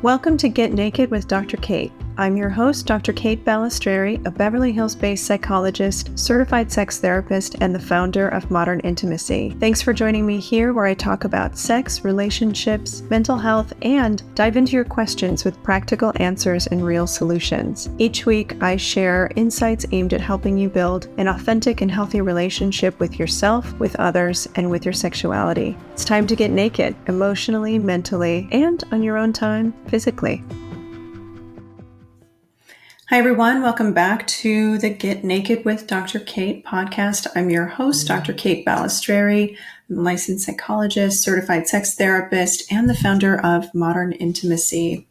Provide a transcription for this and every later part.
Welcome to Get Naked with Dr. Kate. I'm your host, Dr. Kate Balestrieri, a Beverly Hills-based psychologist, certified sex therapist, and the founder of Modern Intimacy. Thanks for joining me here where I talk about sex, relationships, mental health, and dive into your questions with practical answers and real solutions. Each week, I share insights aimed at helping you build an authentic and healthy relationship with yourself, with others, and with your sexuality. It's time to get naked, emotionally, mentally, and on your own time, physically. Hi, everyone. Welcome back to the Get Naked with Dr. Kate podcast. I'm your host, Dr. Kate Balestrieri. I'm a licensed psychologist, certified sex therapist, and the founder of Modern Intimacy.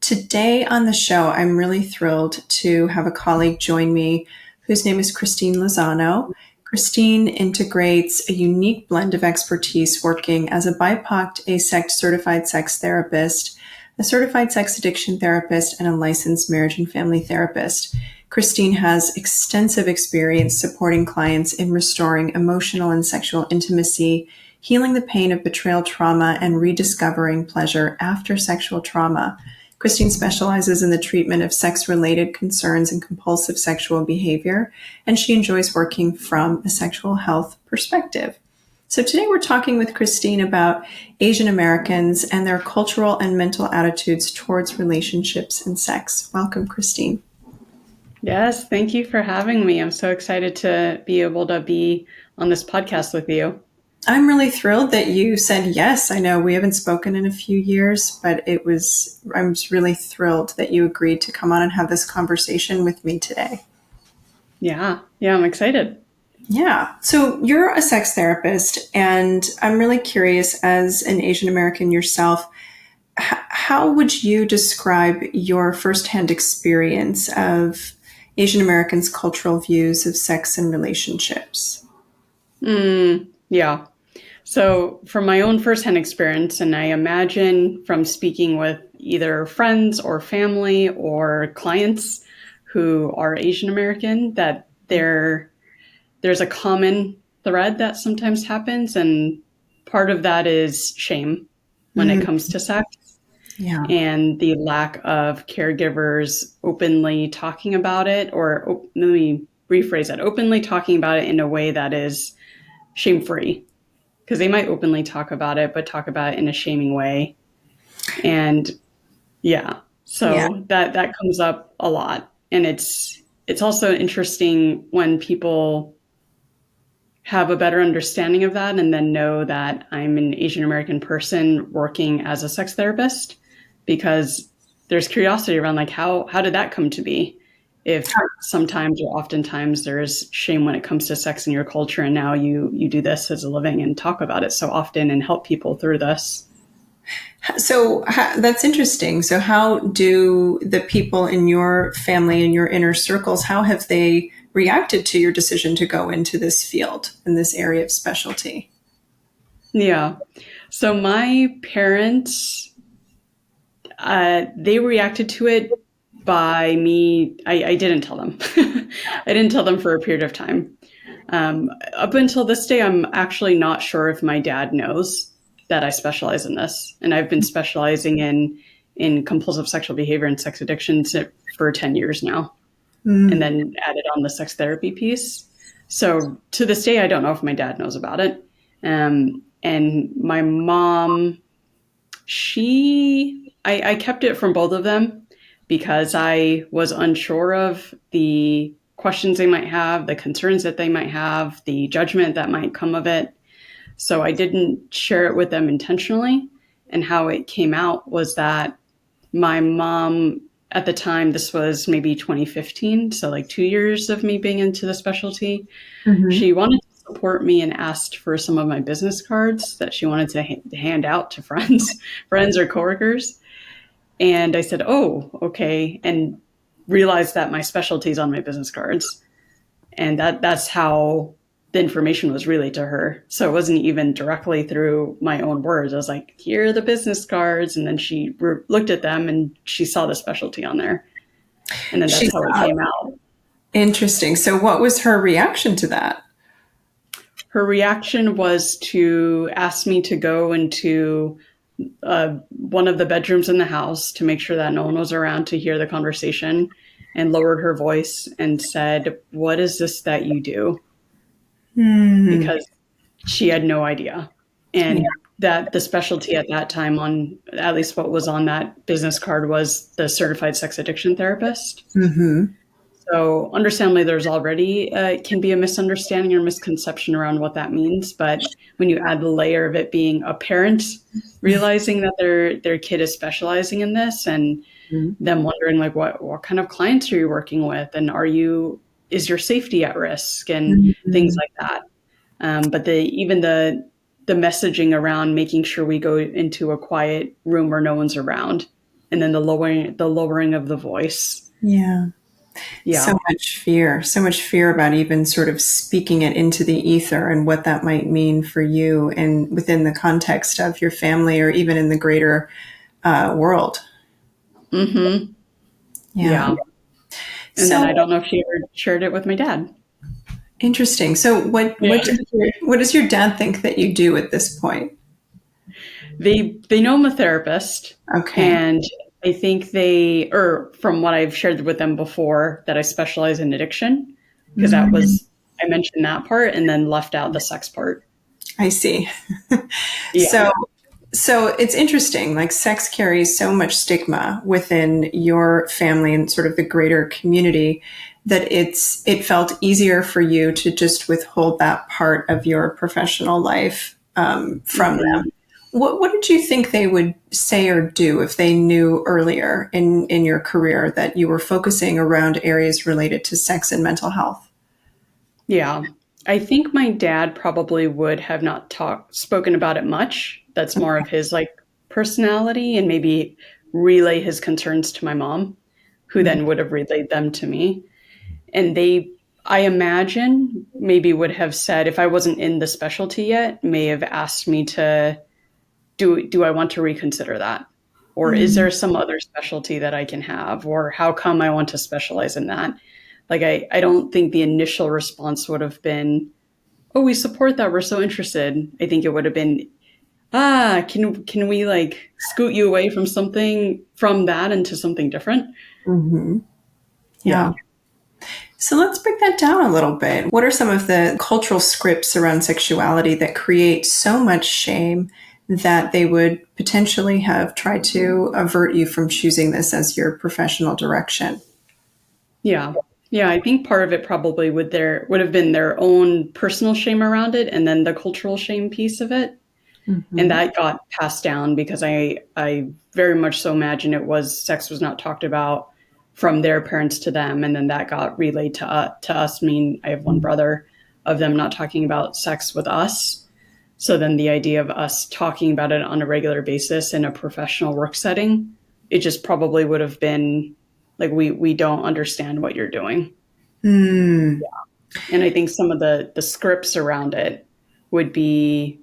Today on the show, I'm really thrilled to have a colleague join me whose name is Christene Lozano. Christene integrates a unique blend of expertise working as a BIPOC ASECT certified sex therapist, a certified sex addiction therapist, and a licensed marriage and family therapist. Christene has extensive experience supporting clients in restoring emotional and sexual intimacy, healing the pain of betrayal trauma, and rediscovering pleasure after sexual trauma. Christene specializes in the treatment of sex-related concerns and compulsive sexual behavior, and she enjoys working from a sexual health perspective. So today we're talking with Christene about Asian Americans and their cultural and mental attitudes towards relationships and sex. Welcome, Christene. Yes, thank you for having me. I'm so excited to be able to be on this podcast with you. I'm really thrilled that you said yes. I know we haven't spoken in a few years, but I was really thrilled that you agreed to come on and have this conversation with me today. Yeah, I'm excited. Yeah. So you're a sex therapist, and I'm really curious, as an Asian American yourself, how would you describe your firsthand experience of Asian Americans' cultural views of sex and relationships? Yeah. So from my own firsthand experience, and I imagine from speaking with either friends or family or clients who are Asian American, that there's a common thread that sometimes happens. And part of that is shame when it comes to sex. Yeah. And the lack of caregivers openly talking about it, or let me rephrase that, openly talking about it in a way that is shame-free. Because they might openly talk about it, but talk about it in a shaming way. And that comes up a lot. And it's also interesting when people have a better understanding of that and then know that I'm an Asian American person working as a sex therapist, because there's curiosity around like, how did that come to be? If sometimes or oftentimes there's shame when it comes to sex in your culture, and now you do this as a living and talk about it so often and help people through this. So that's interesting. So how do the people in your family and your inner circles, how have they reacted to your decision to go into this field, in this area of specialty? Yeah. So my parents, they reacted to it by me. I didn't tell them. I didn't tell them for a period of time. Up until this day, I'm actually not sure if my dad knows that I specialize in this. And I've been specializing in compulsive sexual behavior and sex addictions for 10 years now. And then added on the sex therapy piece. So to this day, I don't know if my dad knows about it. And my mom, I kept it from both of them because I was unsure of the questions they might have, the concerns that they might have, the judgment that might come of it. So I didn't share it with them intentionally. And how it came out was that my mom, at the time, this was maybe 2015, so like 2 years of me being into the specialty, she wanted to support me and asked for some of my business cards that she wanted to hand out to friends or coworkers. And I said, oh, okay. And realized that my specialty is on my business cards. And that's how the information was relayed to her. So it wasn't even directly through my own words. I was like, here are the business cards. And then she looked at them and she saw the specialty on there. And then that's how it came out. Interesting. So what was her reaction to that? Her reaction was to ask me to go into one of the bedrooms in the house to make sure that no one was around to hear the conversation, and lowered her voice and said, "What is this that you do?" Mm. Because she had no idea. Yeah. And that the specialty at that time, on at least what was on that business card, was the certified sex addiction therapist. Mm-hmm. So understandably, there's already can be a misunderstanding or misconception around what that means. But when you add the layer of it being a parent realizing that their kid is specializing in this, and them wondering like what kind of clients are you working with, and is your safety at risk, and things Mm-hmm. like that. But the messaging around making sure we go into a quiet room where no one's around, and then the lowering of the voice. Yeah. Yeah. So much fear about even sort of speaking it into the ether and what that might mean for you and within the context of your family or even in the greater world. Mm-hmm. Yeah. Yeah. And then So I don't know if she ever shared it with my dad. interesting. So Yeah. what does your dad think that you do at this point? They know I'm a therapist, Okay. and I think or from what I've shared with them before, that I specialize in addiction, because Mm, I mentioned that part and then left out the sex part. I see. Yeah. So so it's interesting. Like sex carries so much stigma within your family and sort of the greater community that it felt easier for you to just withhold that part of your professional life from them. Mhm. What did you think they would say or do if they knew earlier in your career that you were focusing around areas related to sex and mental health? Yeah. I think my dad probably would have not spoken about it much. That's more of his like personality, and maybe relay his concerns to my mom, who Mm, then would have relayed them to me. And I imagine, maybe would have said, if I wasn't in the specialty yet, may have asked me to, do I want to reconsider that? Or is mm, there some other specialty that I can have? Or how come I want to specialize in that? Like, I don't think the initial response would have been, "Oh, we support that. We're so interested." I think it would have been, can we like scoot you away from that into something different? mhm. Yeah. Yeah. So let's break that down a little bit. What are some of the cultural scripts around sexuality that create so much shame that they would potentially have tried to avert you from choosing this as your professional direction? Yeah. Yeah, I think part of it probably would have been their own personal shame around it, and then the cultural shame piece of it. And Mm-hmm. that got passed down because I very much so imagine sex was not talked about from their parents to them, and then that got relayed to us. I mean, I have one brother, of them not talking about sex with us. So then the idea of us talking about it on a regular basis in a professional work setting, it just probably would have been like, we don't understand what you're doing. Mm, And I think some of the scripts around it would be,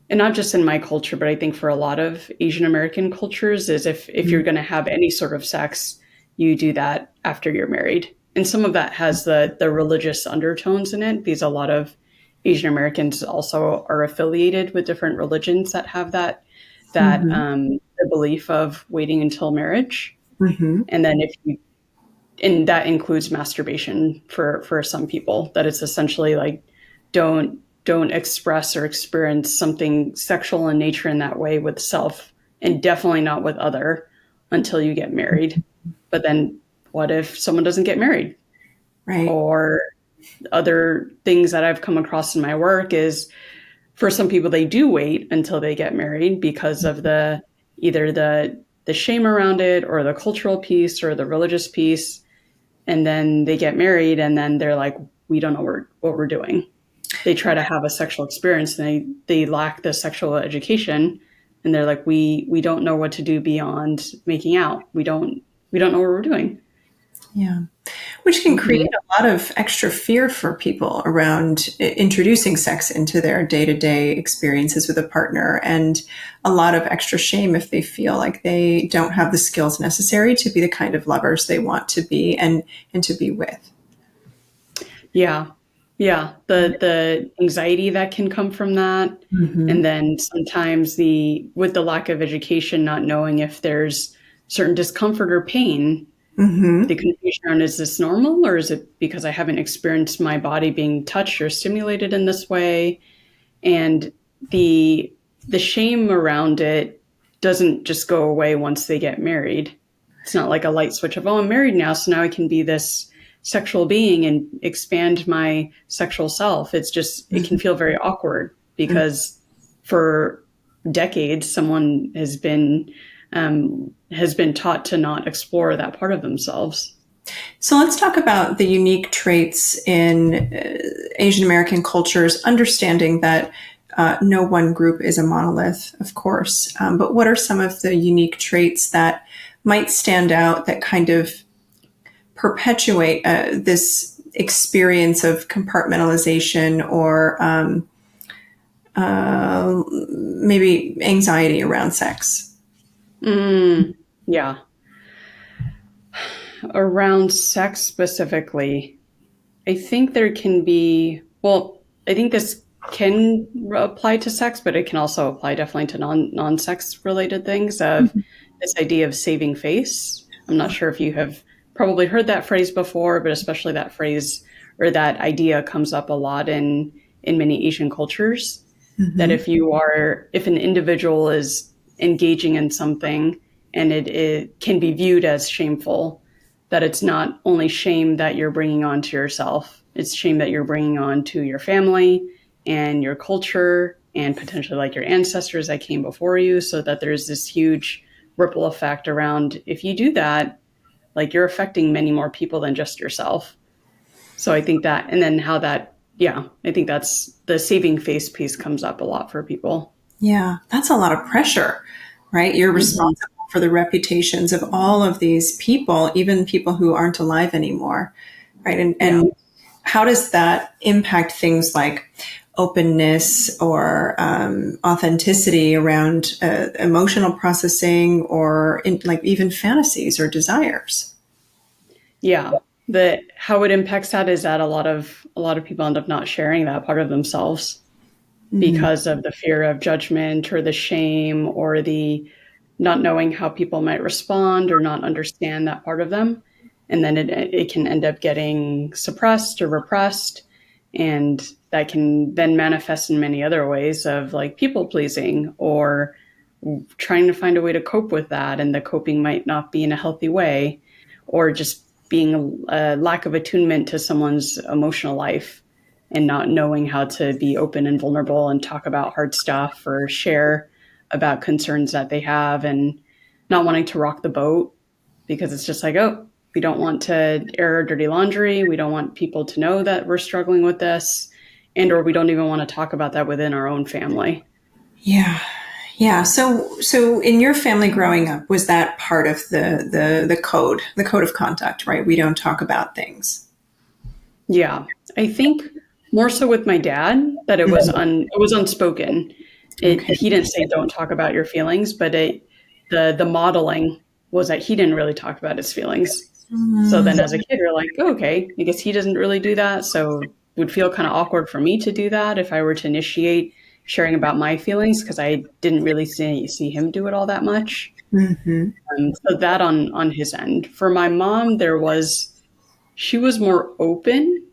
and not just in my culture, but I think for a lot of Asian American cultures, is if you're going to have any sort of sex, you do that after you're married. And some of that has the religious undertones in it, because a lot of Asian Americans also are affiliated with different religions that have mm-hmm. the belief of waiting until marriage. Mm-hmm. And then and that includes masturbation for some people, that it's essentially like, don't express or experience something sexual in nature in that way with self, and definitely not with other, until you get married. But then what if someone doesn't get married? Right. Or other things that I've come across in my work is, for some people, they do wait until they get married because of either the shame around it, or the cultural piece, or the religious piece. And then they get married, and then they're like, we don't know what we're doing. They try to have a sexual experience, and they lack the sexual education, and they're like, we don't know what to do beyond making out. We don't know what we're doing. Yeah. Which can create Hmm. a lot of extra fear for people around introducing sex into their day to day experiences with a partner, and a lot of extra shame if they feel like they don't have the skills necessary to be the kind of lovers they want to be and to be with. Yeah. Yeah, the anxiety that can come from that, Mm-hmm. and then sometimes with the lack of education, not knowing if there's certain discomfort or pain, the Mm-hmm. confusion around, is this normal, or is it because I haven't experienced my body being touched or stimulated in this way? And the the shame around it doesn't just go away once they get married. It's not like a light switch of, oh, I'm married now, so now I can be this sexual being and expand my sexual self. It's just, it can feel very awkward because for decades someone has been taught to not explore that part of themselves. So let's talk about the unique traits in Asian American cultures, understanding that no one group is a monolith, of course. But what are some of the unique traits that might stand out that kind of perpetuate this experience of compartmentalization or maybe anxiety around sex? Yeah. Around sex specifically, I think there can be, well, I think this can apply to sex, but it can also apply definitely to non-sex related things of this idea of saving face. I'm not sure if you have probably heard that phrase before, but especially that phrase or that idea comes up a lot in many Asian cultures, that Mm-hmm. if an individual is engaging in something and it can be viewed as shameful, that it's not only shame that you're bringing on to yourself, it's shame that you're bringing on to your family and your culture and potentially like your ancestors that came before you, so that there's this huge ripple effect around, if you do that, like you're affecting many more people than just yourself. So I think that, and then how that, yeah, I think that's the saving face piece comes up a lot for people. Yeah, that's a lot of pressure, right? You're Mm-hmm. responsible for the reputations of all of these people, even people who aren't alive anymore, right? And Yeah. how does that impact things like openness or authenticity around emotional processing or like even fantasies or desires? Yeah. The how it impacts that is that a lot of people end up not sharing that part of themselves Mm, because of the fear of judgment or the shame or the not knowing how people might respond or not understand that part of them. And then it can end up getting suppressed or repressed. And that can then manifest in many other ways of like people pleasing or trying to find a way to cope with that. And the coping might not be in a healthy way, or just being a lack of attunement to someone's emotional life and not knowing how to be open and vulnerable and talk about hard stuff or share about concerns that they have, and not wanting to rock the boat because it's just like, oh, we don't want to air our dirty laundry. We don't want people to know that we're struggling with this, and or we don't even want to talk about that within our own family. yeah. Yeah. So in your family growing up, was that part of the code of conduct, right? We don't talk about things. Yeah, I think more so with my dad that it was unspoken. Okay. He didn't say don't talk about your feelings, but the modeling was that he didn't really talk about his feelings. So then as a kid, you're like, oh, okay, I guess he doesn't really do that. So it would feel kind of awkward for me to do that if I were to initiate sharing about my feelings because I didn't really see him do it all that much. Mm-hmm. So that on his end. For my mom, she was more open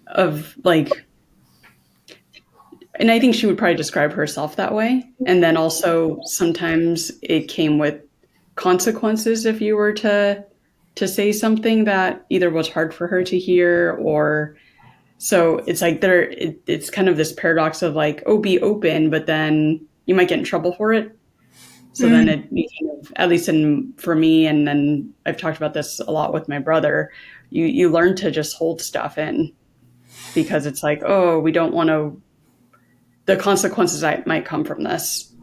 of like, and I think she would probably describe herself that way. And then also sometimes it came with consequences if you were to say something that either was hard for her to hear, or so it's like it's kind of this paradox of like, oh, be open, but then you might get in trouble for it. So then it became, at least for me, and then I've talked about this a lot with my brother, you learn to just hold stuff in because it's like, oh, we don't want to, the consequences that might come from this.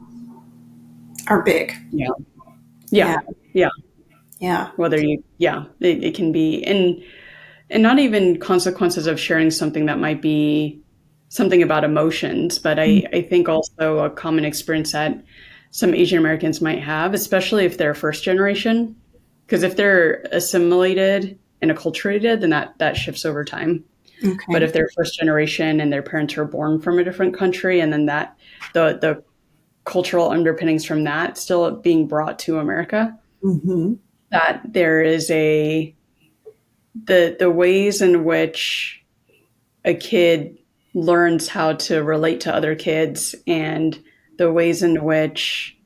Are big. Yeah. Yeah. Yeah. Yeah. Yeah. It can be, and not even consequences of sharing something that might be something about emotions, but I think also a common experience that some Asian Americans might have, especially if they're first generation, because if they're assimilated and acculturated, then that shifts over time. But Okay. if they're first generation and their parents were born from a different country, and then that the cultural underpinnings from that still being brought to America, Mm-hmm. that there is the ways in which a kid learns how to relate to other kids, and the ways in which,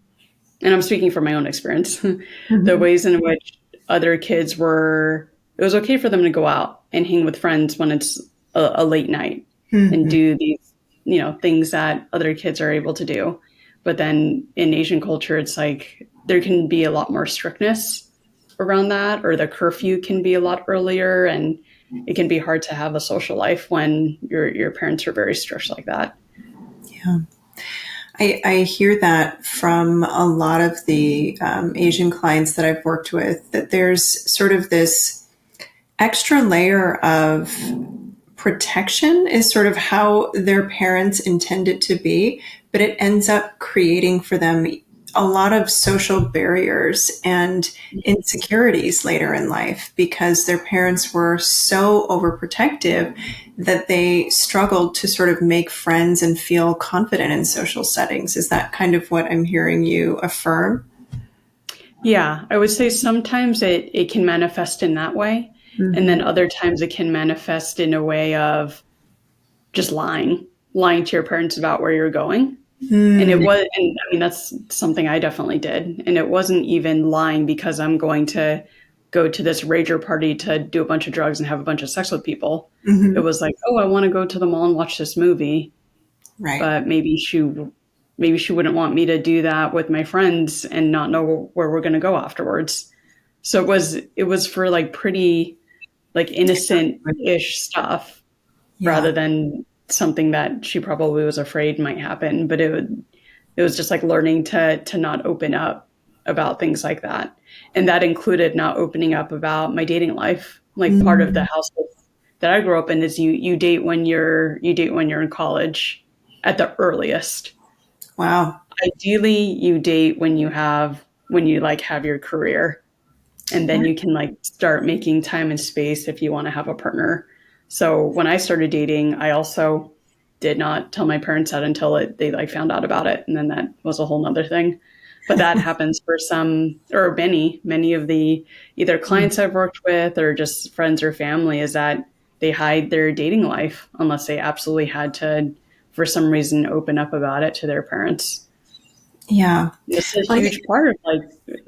and I'm speaking from my own experience, the Mm-hmm. ways in which other kids were, it was okay for them to go out and hang with friends when it's a late night and Mm-hmm. do these, things that other kids are able to do. But then in Asian culture, it's like there can be a lot more strictness around that, or the curfew can be a lot earlier, and it can be hard to have a social life when your parents are very strict like that. Yeah. I hear that from a lot of the Asian clients that I've worked with, that there's sort of this extra layer of protection is sort of how their parents intend it to be, but it ends up creating for them a lot of social barriers and insecurities later in life because their parents were so overprotective that they struggled to sort of make friends and feel confident in social settings. Is that kind of what I'm hearing you affirm? Yeah, I would say sometimes it can manifest in that way. And Mm-hmm. then other times it can manifest in a way of just lying to your parents about where you're going. And it Mm, was, and I mean, that's something I definitely did. And it wasn't even lying because I'm going to go to this rager party to do a bunch of drugs and have a bunch of sex with people. It mm-hmm. was like, oh, I want to go to the mall and watch this movie, Right. but maybe she wouldn't want me to do that with my friends and not know where we're going to go afterwards. So it was for like pretty like innocent-ish stuff Yeah. rather than something that she probably was afraid might happen. But it was just like learning to not open up about things like that. And that included not opening up about my dating life. Like part of the Mm, household that I grew up in is you date when you're in college at the earliest. wow. Ideally you date when you have your career, and then you can like start making time and space if you want to have a partner. So when I started dating, I also did not tell my parents that until they like found out about it, and then that was a whole nother thing. But that happens for some or many of the either clients I've worked with or just friends or family, is that they hide their dating life unless they absolutely had to, for some reason, open up about it to their parents. Yeah. It's a Well, I huge think part of like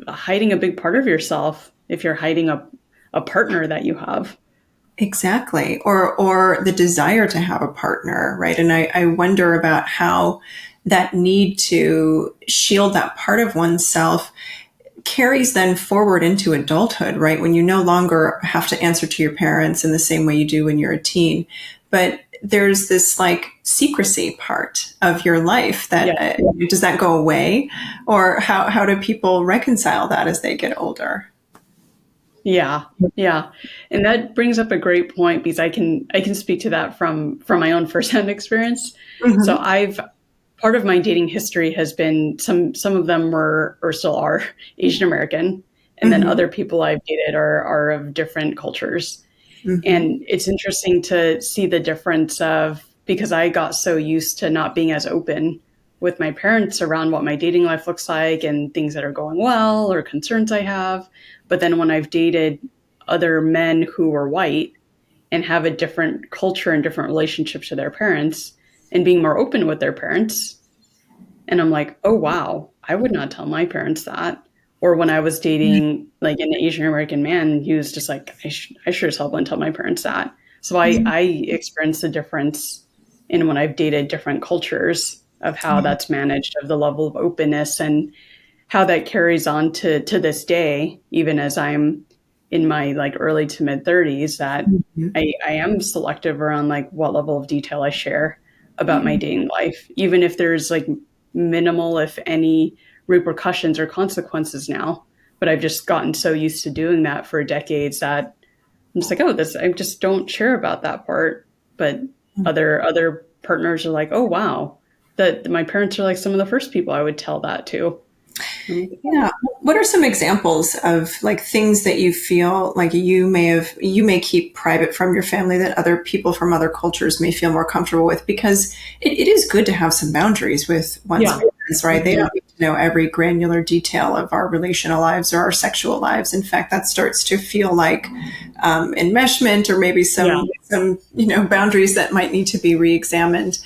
hiding a big part of yourself if you're hiding a partner that you have. exactly. Or the desire to have a partner, right? And I wonder about how that need to shield that part of oneself carries then forward into adulthood, right? When you no longer have to answer to your parents in the same way you do when you're a teen. But there's this like secrecy part of your life that Yeah. does that go away? Or how do people reconcile that as they get older? Yeah. Yeah. And that brings up a great point because I can speak to that from my own firsthand experience. So Mm-hmm. I've part of my dating history has been some of them were or still are Asian American, and then Mm-hmm. other people I've dated are of different cultures. Mm-hmm. And it's interesting to see the difference of, because I got so used to not being as open with my parents around what my dating life looks like and things that are going well or concerns I have. But then when I've dated other men who were white and have a different culture and different relationship to their parents and being more open with their parents, and I'm like, oh, wow, I would not tell my parents that. Or when I was dating like an Asian American man, he was just like, I sure as hell wouldn't tell my parents that. So I experienced the difference in when I've dated different cultures of how Yeah. that's managed, of the level of openness, and how that carries on to this day, even as I'm in my like early to mid 30s, that Mhm. I am selective around like what level of detail I share about my dating life, even if there's like minimal, if any, repercussions or consequences now. But I've just gotten so used to doing that for decades that I'm just like, oh, this, I just don't share about that part. But other partners are like, oh wow, that my parents are like some of the first people I would tell that to. Yeah. What are some examples of like things that you feel like you may keep private from your family that other people from other cultures may feel more comfortable with? Because it is good to have some boundaries with one's Yeah. parents, right? They don't need to know every granular detail of our relational lives or our sexual lives. In fact, that starts to feel like enmeshment or maybe Yeah. some boundaries that might need to be re-examined.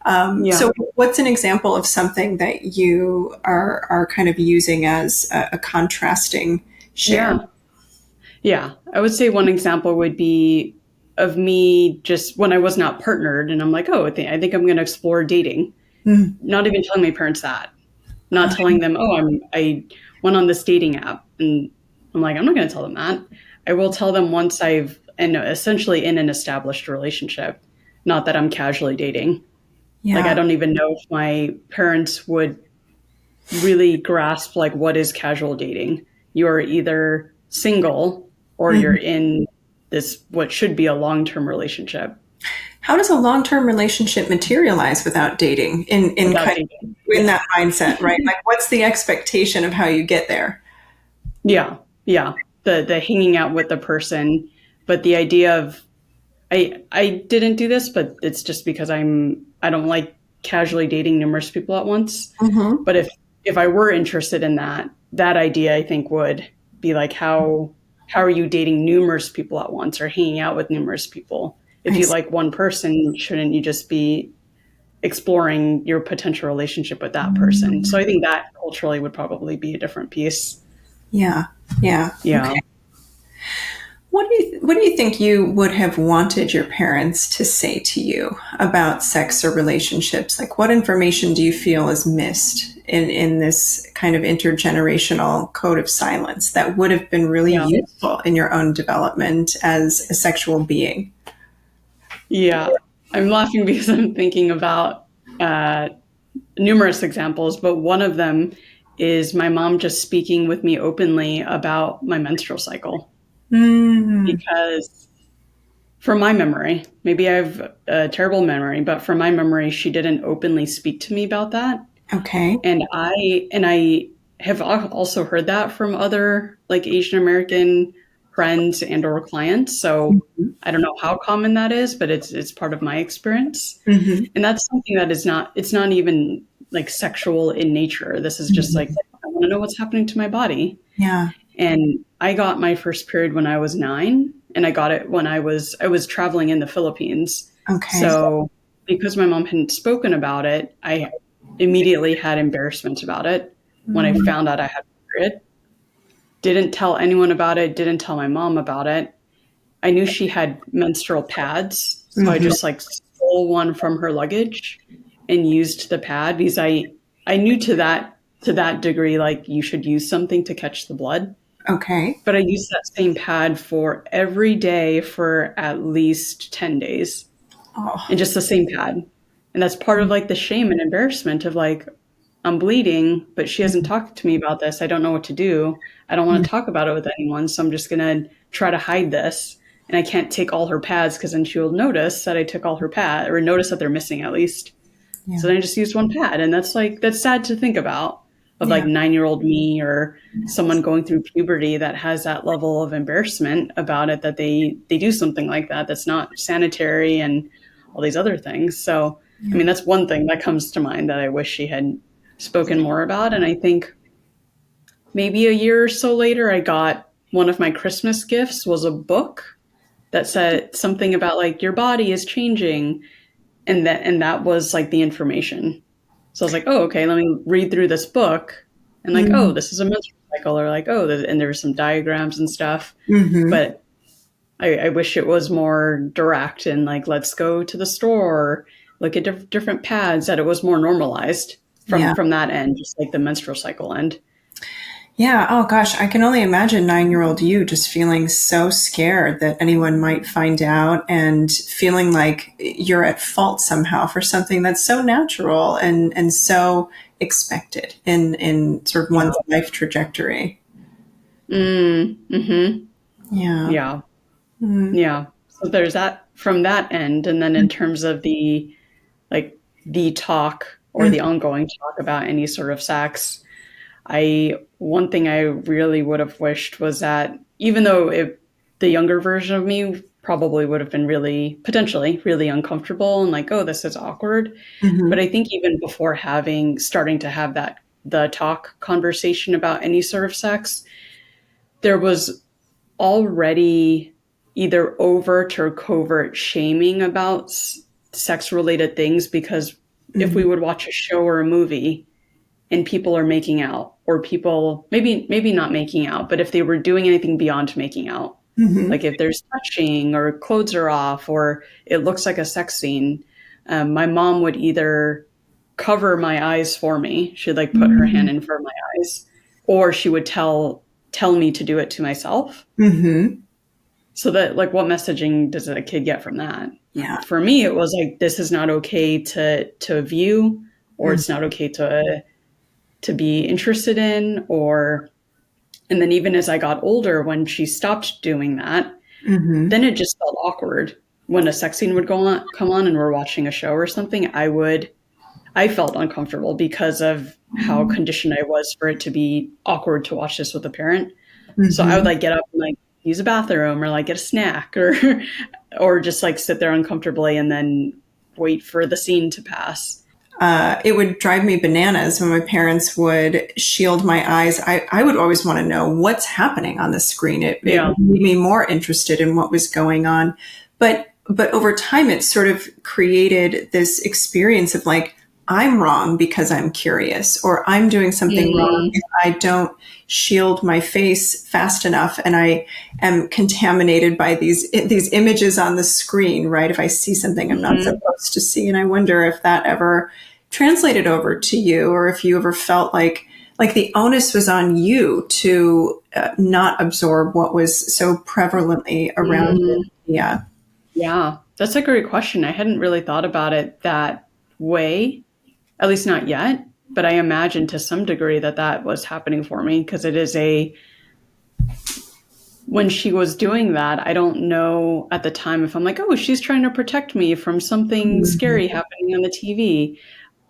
Yeah. So, what's an example of something that you are kind of using as a contrasting share? Yeah. Yeah. I would say one example would be of me just when I was not partnered and I'm like, oh, I think I'm going to explore dating. Mm. Not even telling my parents that. Not telling them, oh, I went on this dating app. And I'm like, I'm not going to tell them that. I will tell them once and essentially in an established relationship, not that I'm casually dating. Like, I Yeah. don't even know if my parents would really grasp like what is casual dating. You're either single or you're Mhm. in this what should be a long-term relationship How does a long term relationship materialize without dating in without kind dating. of in Yeah. that mindset, right? Like, what's the expectation of how you get there? Yeah. Yeah. The hanging out with the person, but the idea of I didn't do this, but it's just because I don't like casually dating numerous people at once. Hmm. But if I were interested in that idea I think would be like how are you dating numerous people at once or hanging out with numerous people? If I you see. like one person, shouldn't you just be exploring your potential relationship with that person? So I think that culturally would probably be a different piece. Yeah. Yeah. Yeah. What do you think you would have wanted your parents to say to you about sex or relationships? Like, what information do you feel is missed in this kind of intergenerational code of silence that would have been really Yeah. useful in your own development as a sexual being? Yeah. I'm laughing because I'm thinking about uh, numerous examples, but one of them is my mom just speaking with me openly about my menstrual cycle. Mm, Because from my memory, maybe I have a terrible memory, but from my memory, she didn't openly speak to me about that. okay. And I have also heard that from other like Asian American friends and or clients. So I don't know how common that is, but it's part of my experience. Hmm. And that's something that it's not even like sexual in nature. This is just like I want to know what's happening to my body. Yeah. And I got my first period when I was 9, and I got it when I was traveling in the Philippines. Okay. So because my mom hadn't spoken about it, I immediately had embarrassment about it when I Mm, found out I had a period. Didn't tell anyone about it, didn't tell my mom about it. I knew she had menstrual pads, so I mhm. just like stole one from her luggage and used the pad because I knew to that degree like you should use something to catch the blood. Okay. But I used that same pad for every day for at least 10 days and Oh. just the same pad. And that's part of like the shame and embarrassment of like, I'm bleeding, but she hasn't talked to me about this. I don't know what to do. I don't want to talk about it with anyone. So I'm just going to try to hide this. And I can't take all her pads because then she will notice that I took all her pad or notice that they're missing at least. So Yeah. then I just used one pad. And that's sad to think about of like Yeah. 9 year old me or someone going through puberty that has that level of embarrassment about it, that they do something like that that's not sanitary and all these other things. So, I Yeah. mean, that's one thing that comes to mind that I wish she had spoken more about. And I think maybe a year or so later, I got one of my Christmas gifts was a book that said something about like your body is changing, and that was like the information. So I was like, oh, okay, let me read through this book, and like, oh, Mm-hmm. this is a menstrual cycle, or like, oh, and there were some diagrams and stuff. Mm-hmm. But I wish it was more direct and like, let's go to the store, look at different pads. That it was more normalized Yeah. from that end, just like the menstrual cycle end. Yeah. Oh gosh, I can only imagine 9-year-old you just feeling so scared that anyone might find out and feeling like you're at fault somehow for something that's so natural and so expected in sort of Yeah. one's life trajectory. Mm-hmm. Yeah. Yeah. Mm. Yeah. So there's that from that end. And then in terms of like the talk or the ongoing talk about any sort of sex, One thing I really would have wished was that even though the younger version of me probably would have been potentially really uncomfortable and like, oh, this is awkward. But I think even before starting to have the talk conversation about any sort of sex, there was already either overt or covert shaming about sex related things, because if we would watch a show or a movie and people are making out, or people maybe not making out, but if they were doing anything beyond making out, like if there's touching or clothes are off or it looks like a sex scene, my mom would either cover my eyes for me. She'd like put her hand in front of my eyes, or she would tell me to do it to myself. So that, like, what messaging does a kid get from that? Yeah. For me, it was like, this is not okay to view, or it's not okay to be interested in, and then even as I got older, when she stopped doing that, then it just felt awkward. When a sex scene would come on and we're watching a show or something, I felt uncomfortable because of how conditioned I was for it to be awkward to watch this with a parent. So I would like get up and like use a bathroom or like get a snack or just like sit there uncomfortably and then wait for the scene to pass. It would drive me bananas when my parents would shield my eyes. I would always want to know what's happening on the screen. It made me more interested in what was going on. But over time, it sort of created this experience of like, I'm wrong because I'm curious, or I'm doing something wrong if I don't shield my face fast enough, and I am contaminated by these images on the screen, right? If I see something I'm not supposed to see. And I wonder if that ever translated over to you, or if you ever felt like the onus was on you to not absorb what was so prevalently around you. Yeah, that's a great question. I hadn't really thought about it that way. At least not yet, but I imagine to some degree that was happening for me, because when she was doing that, I don't know at the time if I'm like, oh, she's trying to protect me from something scary happening on the TV.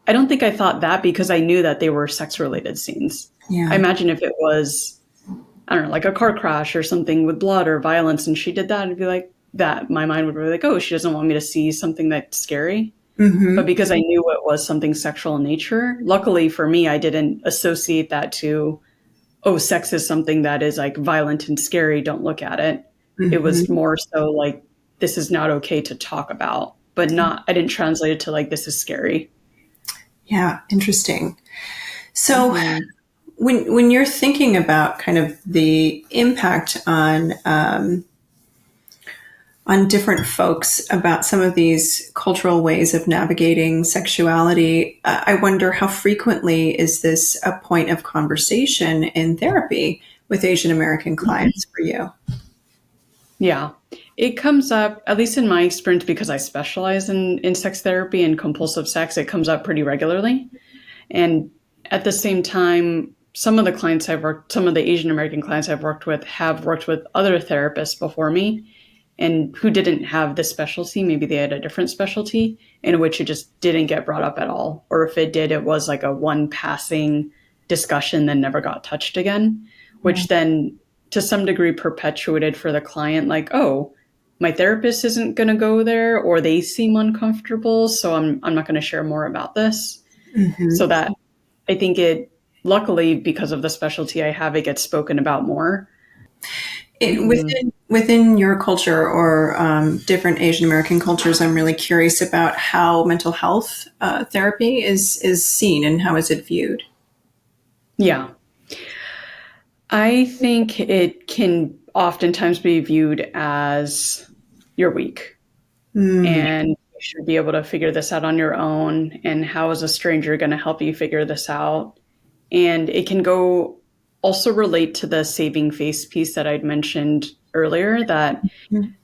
I don't think I thought that, because I knew that they were sex related scenes. Yeah. I imagine if it was, I don't know, like a car crash or something with blood or violence, and she did that, I'd be like, that my mind would be like, oh, she doesn't want me to see something that's scary. But because I knew it was something sexual in nature, luckily for me, I didn't associate that to, oh, sex is something that is like violent and scary, don't look at it. It was more so like, this is not okay to talk about, but I didn't translate it to like, this is scary. Yeah, interesting. So when you're thinking about kind of the impact on different folks about some of these cultural ways of navigating sexuality, I wonder how frequently is this a point of conversation in therapy with Asian American clients for you? Yeah, it comes up, at least in my experience, because I specialize in sex therapy and compulsive sex, it comes up pretty regularly. And at the same time, some of the Asian American clients I've worked with have worked with other therapists before me, and who didn't have this specialty. Maybe they had a different specialty in which it just didn't get brought up at all. Or if it did, it was like a one passing discussion that never got touched again, which then to some degree perpetuated for the client, like, oh, my therapist isn't going to go there, or they seem uncomfortable, so I'm not going to share more about this. So that, I think luckily, because of the specialty I have, it gets spoken about more. Within your culture or different Asian American cultures, I'm really curious about how mental health therapy is seen and how is it viewed? Yeah. I think it can oftentimes be viewed as you're weak and you should be able to figure this out on your own. And how is a stranger going to help you figure this out? And it can go also relate to the saving face piece that I'd mentioned earlier, that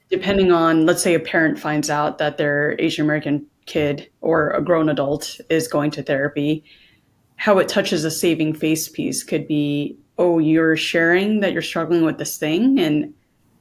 depending on, let's say a parent finds out that their Asian American kid or a grown adult is going to therapy, how it touches a saving face piece could be, oh, you're sharing that you're struggling with this thing. And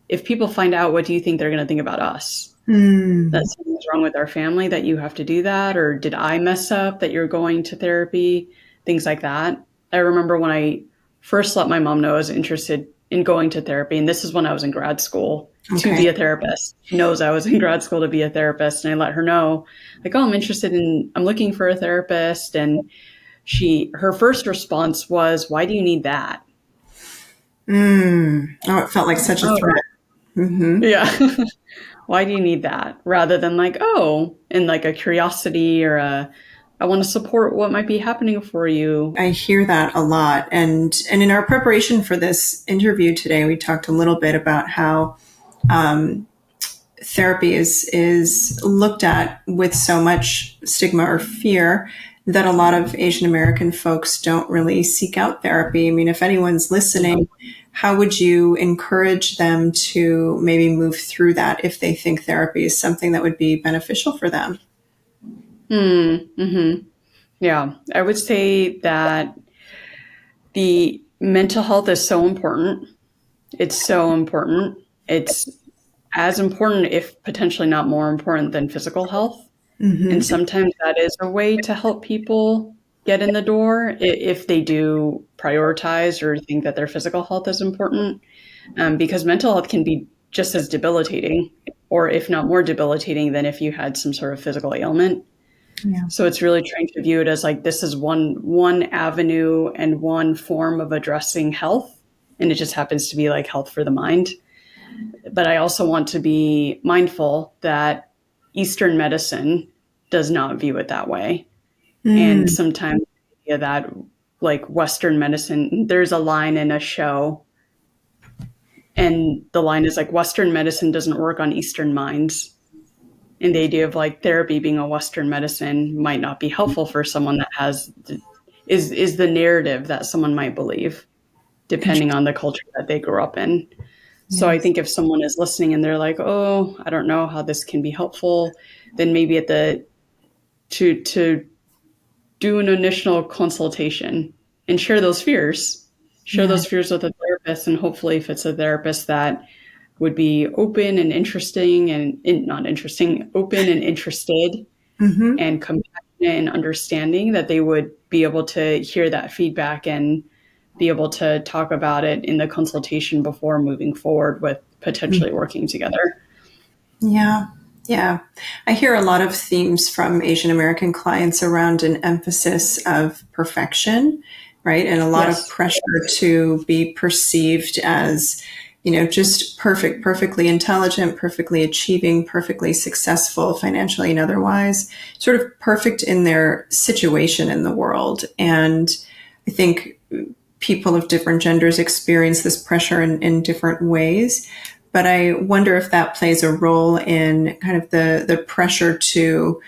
if people find out, what do you think they're going to think about us? That something's wrong with our family, that you have to do that? Or did I mess up that you're going to therapy? Things like that. I remember when I first let my mom know I was interested in going to therapy, and this is when I was in grad school to be a therapist. She knows I was in grad school to be a therapist, and I let her know, like, oh, I'm looking for a therapist. And her first response was, why do you need that? Oh, it felt like such a threat. Mm-hmm. Yeah. Why do you need that? Rather than like, oh, and like a curiosity or I want to support what might be happening for you. I hear that a lot. And in our preparation for this interview today, we talked a little bit about how therapy is looked at with so much stigma or fear that a lot of Asian American folks don't really seek out therapy. I mean, if anyone's listening, how would you encourage them to maybe move through that if they think therapy is something that would be beneficial for them? Mm-hmm. Yeah, I would say that the mental health is so important. It's so important. It's as important, if potentially not more important, than physical health. Mm-hmm. And sometimes that is a way to help people get in the door if they do prioritize or think that their physical health is important. Because mental health can be just as debilitating, or if not more debilitating, than if you had some sort of physical ailment. Yeah. So it's really trying to view it as like this is one avenue and one form of addressing health, and it just happens to be like health for the mind. But I also want to be mindful that Eastern medicine does not view it that way. And sometimes that like Western medicine, there's a line in a show, and the line is like, Western medicine doesn't work on Eastern minds. And the idea of like therapy being a Western medicine might not be helpful for someone that is the narrative that someone might believe, depending on the culture that they grew up in. So I think if someone is listening and they're like, oh, I don't know how this can be helpful, then maybe to do an initial consultation and share those fears. Share those fears with a therapist, and hopefully if it's a therapist that would be open and interesting not interesting, open and interested and compassionate and understanding, that they would be able to hear that feedback and be able to talk about it in the consultation before moving forward with potentially working together. Yeah. Yeah. I hear a lot of themes from Asian American clients around an emphasis of perfection, right? And a lot of pressure to be perceived as, just perfect, perfectly intelligent, perfectly achieving, perfectly successful financially and otherwise, sort of perfect in their situation in the world. And I think people of different genders experience this pressure in different ways. But I wonder if that plays a role in kind of the pressure to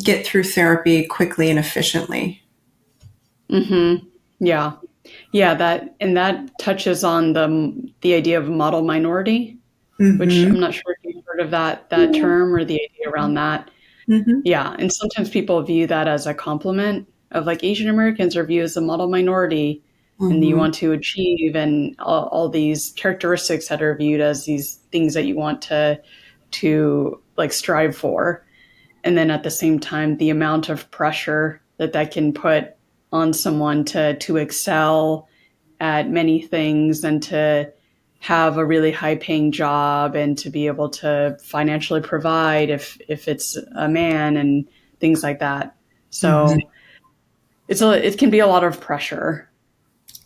get through therapy quickly and efficiently. Mm-hmm. Yeah. Yeah, that touches on the idea of model minority, which I'm not sure if you've heard of that term or the idea around that. Yeah, and sometimes people view that as a compliment of like Asian Americans are viewed as a model minority, and you want to achieve, and all these characteristics that are viewed as these things that you want to like strive for. And then at the same time, the amount of pressure that can put on someone to excel at many things and to have a really high paying job and to be able to financially provide if it's a man and things like that. So it can be a lot of pressure.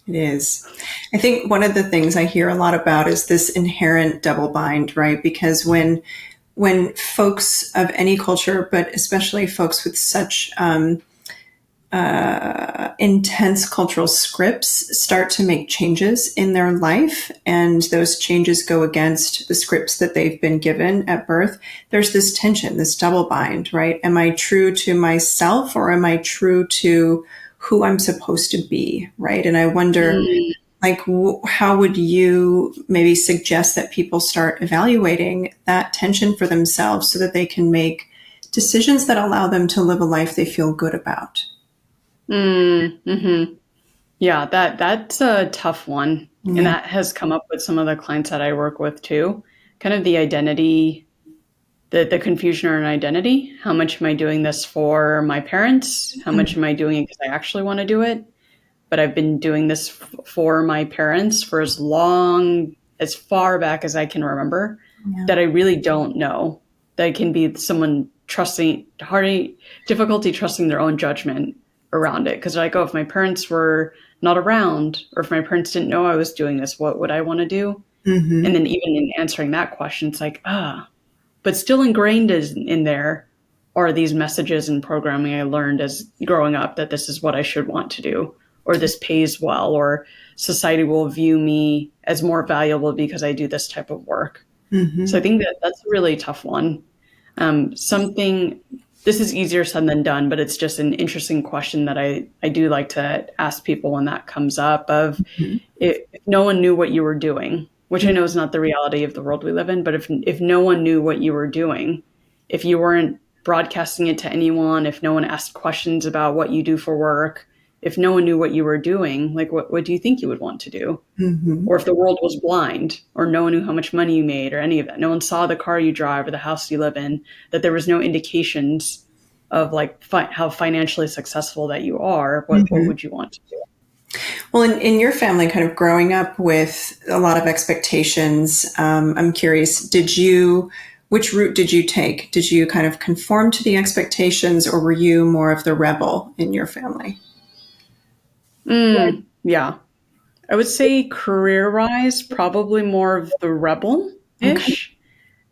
It is. I think one of the things I hear a lot about is this inherent double bind, right? Because when folks of any culture, but especially folks with such intense cultural scripts start to make changes in their life, and those changes go against the scripts that they've been given at birth, there's this tension, this double bind, right? Am I true to myself, or am I true to who I'm supposed to be, right? And I wonder, like, how would you maybe suggest that people start evaluating that tension for themselves so that they can make decisions that allow them to live a life they feel good about? Mm-hmm. Yeah, that's a tough one. And Yeah. that has come up with some of the clients that I work with too. Kind of the identity, the confusion around identity. How much am I doing this for my parents? How much am I doing it because I actually want to do it? but I've been doing this for my parents for as far back as I can remember, that I really don't know. That can be someone difficulty trusting their own judgment around it. Because like, oh, if my parents were not around, or if my parents didn't know I was doing this, what would I want to do? Mm-hmm. And then even in answering that question, it's like, but still ingrained in there are these messages and programming I learned as growing up that this is what I should want to do, or this pays well, or society will view me as more valuable because I do this type of work. Mm-hmm. So I think that's a really tough one. This is easier said than done, but it's just an interesting question that I do like to ask people when that comes up of Mm-hmm. if no one knew what you were doing, which I know is not the reality of the world we live in, but if no one knew what you were doing, if you weren't broadcasting it to anyone, if no one asked questions about what you do for work, if no one knew what you were doing, like what do you think you would want to do? Mm-hmm. Or if the world was blind, or no one knew how much money you made, or any of that, no one saw the car you drive or the house you live in, that there was no indications of like how financially successful that you are, what would you want to do? Well, in your family, kind of growing up with a lot of expectations, I'm curious, which route did you take? Did you kind of conform to the expectations, or were you more of the rebel in your family? Yeah. I would say career-wise, probably more of the rebel-ish.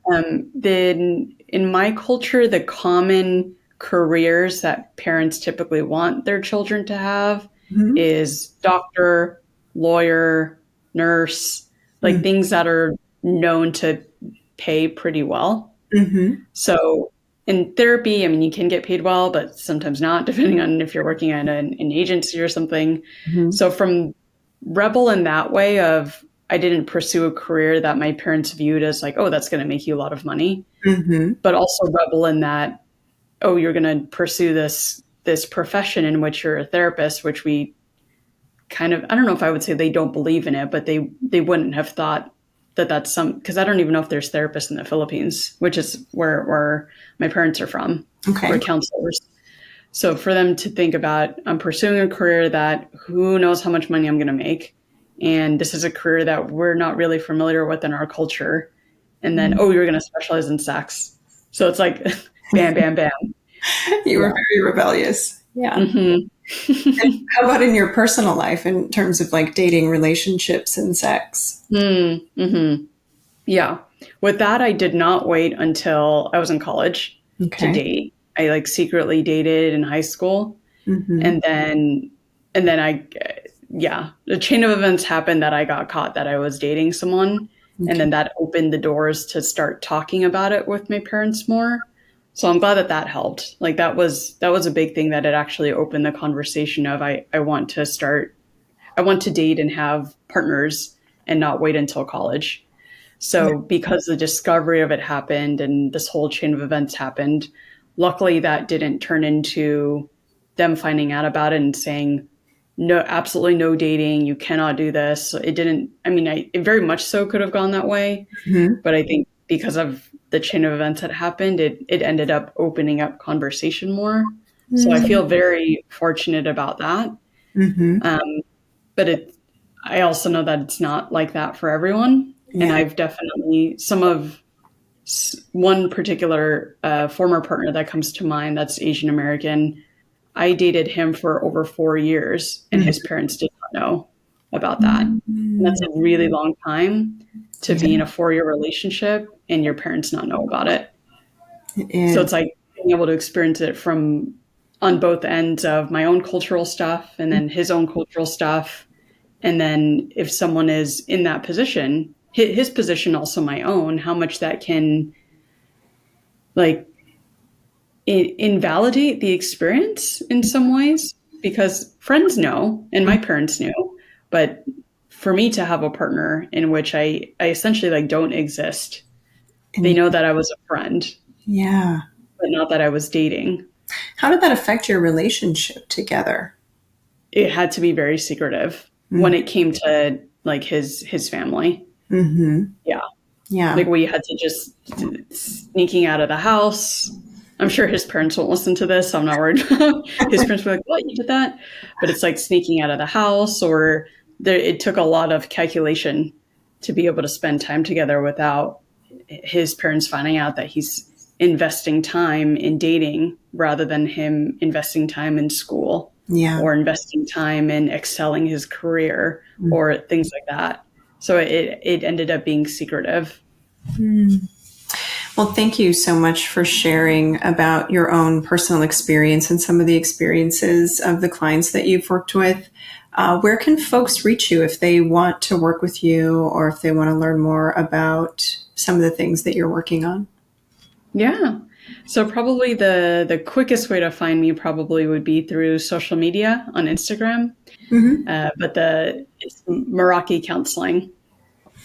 Then in my culture, the common careers that parents typically want their children to have Mm-hmm. is doctor, lawyer, nurse, like things that are known to pay pretty well. Mm-hmm. So in therapy, I mean, you can get paid well, but sometimes not, depending on if you're working at an agency or something. Mm-hmm. So from rebel in that way of I didn't pursue a career that my parents viewed as like, oh, that's going to make you a lot of money, Mm-hmm. but also rebel in that, oh, you're going to pursue this profession in which you're a therapist, which we kind of, I don't know if I would say they don't believe in it, but they wouldn't have thought that that's because I don't even know if there's therapists in the Philippines, which is where my parents are from, Okay. or counselors. So for them to think about, I'm pursuing a career that who knows how much money I'm going to make. And this is a career that we're not really familiar with in our culture. And then, oh, you're going to specialize in sex. So it's like, bam, bam, bam. You were very rebellious. Yeah. Mm-hmm. And how about in your personal life in terms of like dating, relationships, and sex? Mm-hmm. Yeah. With that, I did not wait until I was in college to date. I like secretly dated in high school. Mm-hmm. And then the chain of events happened that I got caught that I was dating someone. Okay. And then that opened the doors to start talking about it with my parents more. So I'm glad that helped. Like that was a big thing, that it actually opened the conversation of I want to date and have partners and not wait until college. So because the discovery of it happened and this whole chain of events happened, luckily that didn't turn into them finding out about it and saying, no, absolutely no dating. You cannot do this. It didn't, I mean, it very much so could have gone that way. Mm-hmm. But I think because of the chain of events that happened, it ended up opening up conversation more. Mm-hmm. So I feel very fortunate about that. Mm-hmm. But I also know that it's not like that for everyone. Yeah. And I've definitely, one particular former partner that comes to mind that's Asian American, I dated him for over 4 years and his parents did not know about that. And that's a really long time to be in a 4-year relationship and your parents not know about it. So it's like being able to experience it from on both ends of my own cultural stuff and then his own cultural stuff. And then if someone is in that position, his position, also my own, how much that can like invalidate the experience in some ways, because friends know and my parents knew, but for me to have a partner in which I essentially like don't exist, they know that I was a friend, but not that I was dating. How did that affect your relationship together? It had to be very secretive when it came to like his family. Yeah. Like we had to just sneaking out of the house. I'm sure his parents won't listen to this, so I'm not worried. His parents will be like, "What, you did that?" But it's like sneaking out of the house, or it took a lot of calculation to be able to spend time together without his parents finding out that he's investing time in dating rather than him investing time in school or investing time in excelling his career or things like that. So it ended up being secretive. Well, thank you so much for sharing about your own personal experience and some of the experiences of the clients that you've worked with. Where can folks reach you if they want to work with you or if they want to learn more about some of the things that you're working on? Yeah. So probably the quickest way to find me probably would be through social media on Instagram. But it's Meraki Counseling,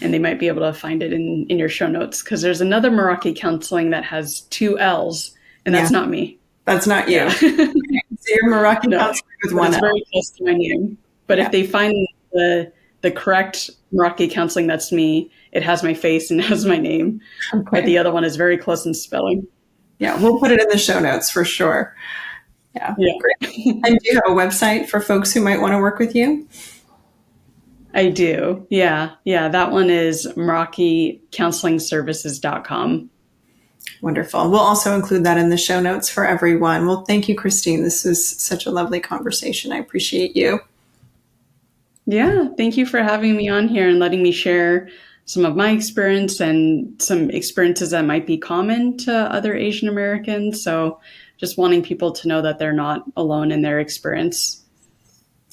and they might be able to find it in your show notes, because there's another Meraki Counseling that has 2 L's, and that's not me. That's not you. So you're Meraki Counseling with one L. It's very close to my name. But if they find the correct Meraki Counseling, that's me. It has my face and it has my name. Okay. But the other one is very close in spelling. Yeah, we'll put it in the show notes for sure. Yeah. Great. And do you have a website for folks who might want to work with you? I do. Yeah. That one is MerakiCounselingServices.com. Wonderful. We'll also include that in the show notes for everyone. Well, thank you, Christene. This was such a lovely conversation. I appreciate you. Yeah. Thank you for having me on here and letting me share some of my experience and some experiences that might be common to other Asian Americans. So just wanting people to know that they're not alone in their experience.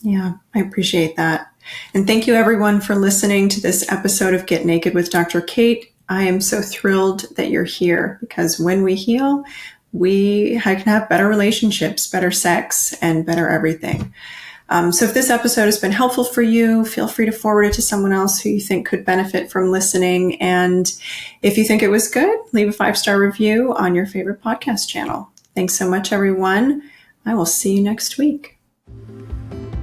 Yeah, I appreciate that. And thank you everyone for listening to this episode of Get Naked with Dr. Kate. I am so thrilled that you're here, because when we heal, we can have better relationships, better sex, and better everything. So if this episode has been helpful for you, feel free to forward it to someone else who you think could benefit from listening. And if you think it was good, leave a 5-star review on your favorite podcast channel. Thanks so much, everyone. I will see you next week.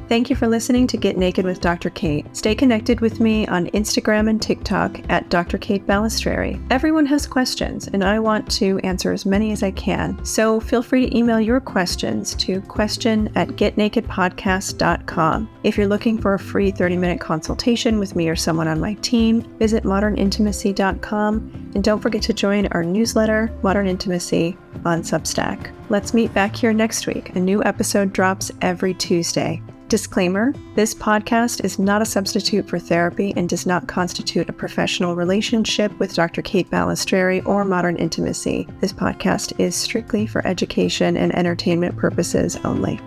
Thank you for listening to Get Naked with Dr. Kate. Stay connected with me on Instagram and TikTok at Dr. Kate Balestrieri. Everyone has questions, and I want to answer as many as I can. So feel free to email your questions to question@getnakedpodcast.com. If you're looking for a free 30-minute consultation with me or someone on my team, visit modernintimacy.com. And don't forget to join our newsletter, Modern Intimacy, on Substack. Let's meet back here next week. A new episode drops every Tuesday. Disclaimer, this podcast is not a substitute for therapy and does not constitute a professional relationship with Dr. Kate Balestrieri or Modern Intimacy. This podcast is strictly for education and entertainment purposes only.